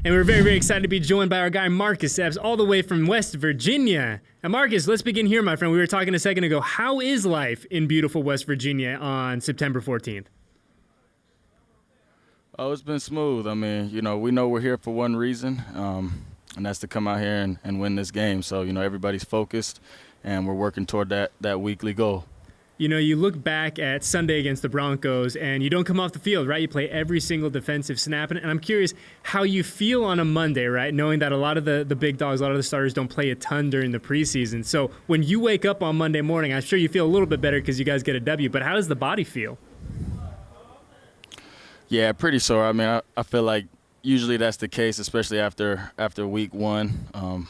And we're very, very excited to be joined by our guy Marcus Epps, all the way from West Virginia. And Marcus, let's begin here, my friend. We were talking a second ago. How is life in beautiful West Virginia on September 14th? Oh, it's been smooth. I mean, we know we're here for one reason, and that's to come out here and win this game. So, everybody's focused, and we're working toward that weekly goal. You look back at Sunday against the Broncos, and you don't come off the field, right? You play every single defensive snap. And I'm curious how you feel on a Monday, right? Knowing that a lot of the big dogs, a lot of the starters don't play a ton during the preseason. So when you wake up on Monday morning, I'm sure you feel a little bit better because you guys get a W. But how does the body feel? Yeah, pretty sore. I mean, I feel like usually that's the case, especially after week one.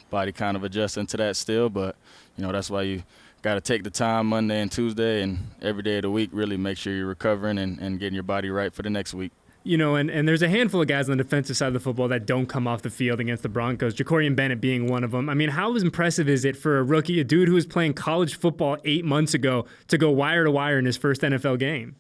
Body kind of adjusting to that still, but, that's why you got to take the time Monday and Tuesday and every day of the week, really make sure you're recovering and getting your body right for the next week. And there's a handful of guys on the defensive side of the football that don't come off the field against the Broncos, Jakorian Bennett being one of them. I mean, how impressive is it for a rookie, a dude who was playing college football 8 months ago, to go wire to wire in his first NFL game?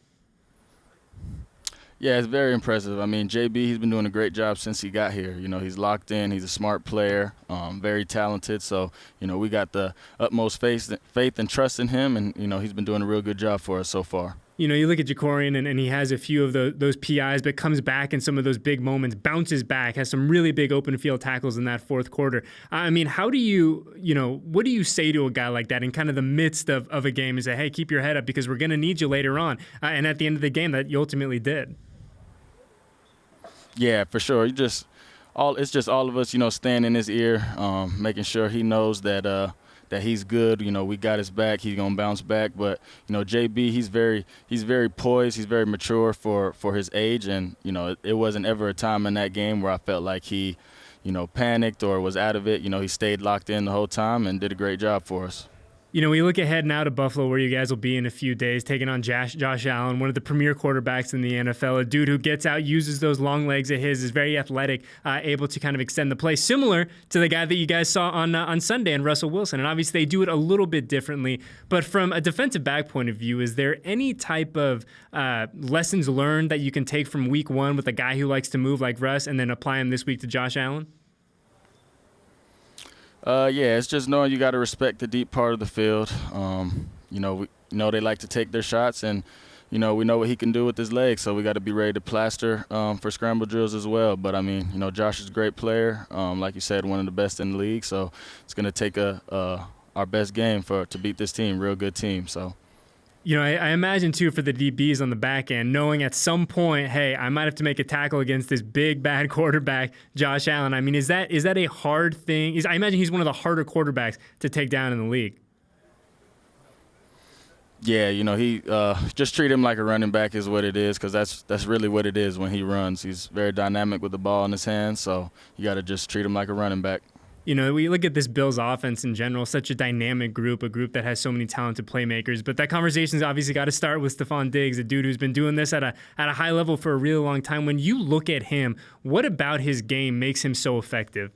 Yeah, it's very impressive. I mean, JB, he's been doing a great job since he got here. He's locked in. He's a smart player, very talented. So, we got the utmost faith and trust in him, and, he's been doing a real good job for us so far. You look at Jakorian, and he has a few of those PIs, but comes back in some of those big moments, bounces back, has some really big open field tackles in that fourth quarter. I mean, how do what do you say to a guy like that in kind of the midst of a game and say, hey, keep your head up because we're going to need you later on? And at the end of the game, that you ultimately did. Yeah, for sure. It's just all of us, staying in his ear, making sure he knows that he's good. We got his back. He's gonna bounce back. But JB, he's very poised. He's very mature for his age, and it wasn't ever a time in that game where I felt like he, panicked or was out of it. He stayed locked in the whole time and did a great job for us. We look ahead now to Buffalo, where you guys will be in a few days, taking on Josh Allen, one of the premier quarterbacks in the NFL, a dude who gets out, uses those long legs of his, is very athletic, able to kind of extend the play, similar to the guy that you guys saw on Sunday in Russell Wilson. And obviously they do it a little bit differently. But from a defensive back point of view, is there any type of lessons learned that you can take from week one with a guy who likes to move like Russ and then apply him this week to Josh Allen? Yeah, it's just knowing you got to respect the deep part of the field. We they like to take their shots, and we know what he can do with his legs, so we got to be ready to plaster for scramble drills as well. But I mean, Josh is a great player, like you said, one of the best in the league. So it's going to take our best game to beat this team, real good team. So. I imagine, too, for the DBs on the back end, knowing at some point, hey, I might have to make a tackle against this big, bad quarterback, Josh Allen. I mean, is that a hard thing? I imagine he's one of the harder quarterbacks to take down in the league. Yeah, he just treat him like a running back is what it is, because that's really what it is when he runs. He's very dynamic with the ball in his hands, so you got to just treat him like a running back. We look at this Bills offense in general, such a dynamic group, a group that has so many talented playmakers. But that conversation's obviously got to start with Stephon Diggs, a dude who's been doing this at a high level for a really long time. When you look at him, what about his game makes him so effective?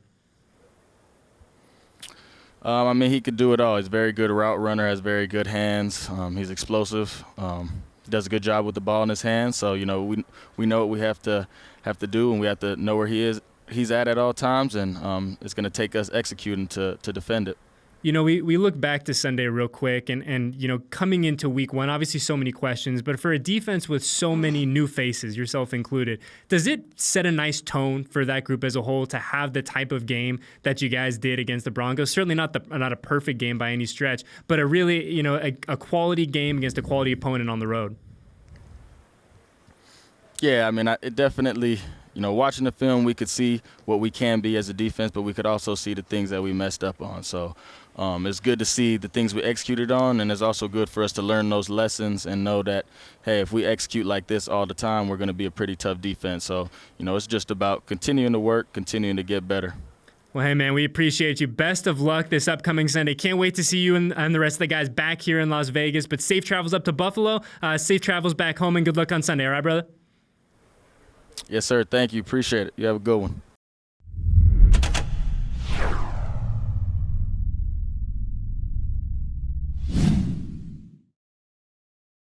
I mean, he could do it all. He's a very good route runner, has very good hands. He's explosive. He does a good job with the ball in his hands. So, we know what we have to do, and we have to know where he's at all times, and it's going to take us executing to defend it. We look back to Sunday real quick, and coming into week one, obviously so many questions, but for a defense with so many new faces, yourself included, does it set a nice tone for that group as a whole to have the type of game that you guys did against the Broncos? Certainly not a perfect game by any stretch, but a really, a quality game against a quality opponent on the road. Yeah, I mean, it definitely. Watching the film, we could see what we can be as a defense, but we could also see the things that we messed up on. So it's good to see the things we executed on, and it's also good for us to learn those lessons and know that, hey, if we execute like this all the time, we're going to be a pretty tough defense. So, it's just about continuing to work, continuing to get better. Well, hey, man, we appreciate you. Best of luck this upcoming Sunday. Can't wait to see you and the rest of the guys back here in Las Vegas. But safe travels up to Buffalo, safe travels back home, and good luck on Sunday. All right, brother? Yes, sir. Thank you. Appreciate it. You have a good one.